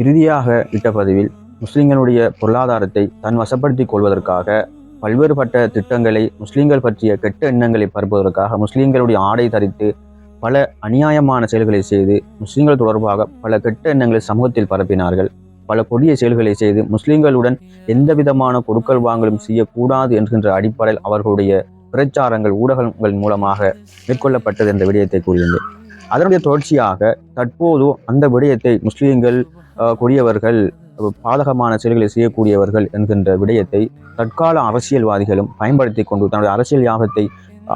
இறுதியாக இட்ட பதிவில் முஸ்லிம்களுடைய பொருளாதாரத்தை தன் வசப்படுத்திக் கொள்வதற்காக பல்வேறுபட்ட திட்டங்களை முஸ்லிம்கள் பற்றிய கெட்ட எண்ணங்களை பரப்புவதற்காக முஸ்லிம்களுடைய ஆடை தரித்து பல அநியாயமான செயல்களை செய்து முஸ்லிம்கள் தொடர்பாக பல கெட்ட எண்ணங்களை சமூகத்தில் பரப்பினார்கள். பல கொடிய செயல்களை செய்து முஸ்லிம்களுடன் எந்த விதமான கொடுக்கல் வாங்கலும் செய்யக்கூடாது என்கின்ற அடிப்படையில் அவர்களுடைய பிரச்சாரங்கள் ஊடகங்கள் மூலமாக மேற்கொள்ளப்பட்டது என்ற விடயத்தை கூறியிருந்தேன். அதனுடைய தொடர்ச்சியாக தற்போது அந்த விடயத்தை முஸ்லிம்கள் கொடியவர்கள் பாதகமான செயல்களை செய்யக்கூடியவர்கள் என்கின்ற விடயத்தை தற்கால அரசியல்வாதிகளும் பயன்படுத்தி கொண்டு தன்னுடைய அரசியல் யாகத்தை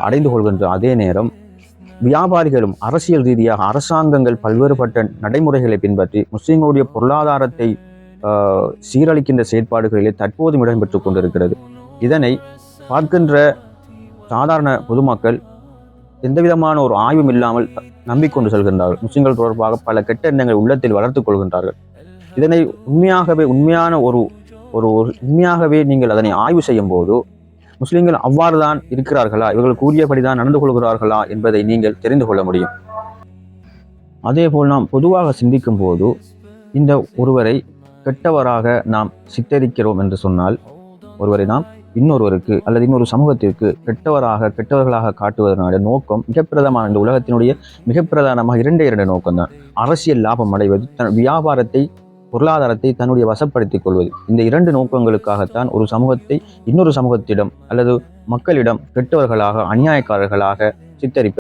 அடைந்து கொள்கின்ற அதே நேரம் வியாபாரிகளும் அரசியல் ரீதியாக அரசாங்கங்கள் பல்வேறுபட்ட நடைமுறைகளை பின்பற்றி முஸ்லிம்களுடைய பொருளாதாரத்தை சீரழிக்கின்ற செயற்பாடுகளிலே தற்போதும் இடம்பெற்றுக் கொண்டிருக்கிறது. இதனை பார்க்கின்ற சாதாரண பொதுமக்கள் எந்தவிதமான ஒரு ஆய்வும் இல்லாமல் நம்பிக்கொண்டு செல்கின்றார்கள். முஸ்லிம்கள் தொடர்பாக பல கெட்ட எண்ணங்களை உள்ளத்தில் வளர்த்துக் கொள்கின்றார்கள். இதனை உண்மையாகவே நீங்கள் அதனை ஆய்வு செய்யும் போது முஸ்லிம்கள் அவ்வாறுதான் இருக்கிறார்களா, இவர்கள் கூறியபடிதான் நடந்து கொள்கிறார்களா என்பதை நீங்கள் தெரிந்து கொள்ள முடியும். அதேபோல் நாம் பொதுவாக சிந்திக்கும் போது இந்த ஒருவரை கெட்டவராக நாம் சித்தரிக்கிறோம் என்று சொன்னால் ஒருவரை நாம் இன்னொருவருக்கு அல்லது இன்னொரு சமூகத்திற்கு கெட்டவர்களாக காட்டுவதனுடைய நோக்கம் மிகப்பிரதமான இந்த உலகத்தினுடைய மிக பிரதானமாக இரண்டே நோக்கம்தான். அரசியல் லாபம் அடைவது, வியாபாரத்தை பொருளாதாரத்தை தன்னுடைய வசப்படுத்திக் கொள்வது. இந்த இரண்டு நோக்கங்களுக்காகத்தான் ஒரு சமூகத்தை இன்னொரு சமூகத்திடம் அல்லது மக்களிடம் கெட்டவர்களாக அநியாயக்காரர்களாக சித்தரிப்பது.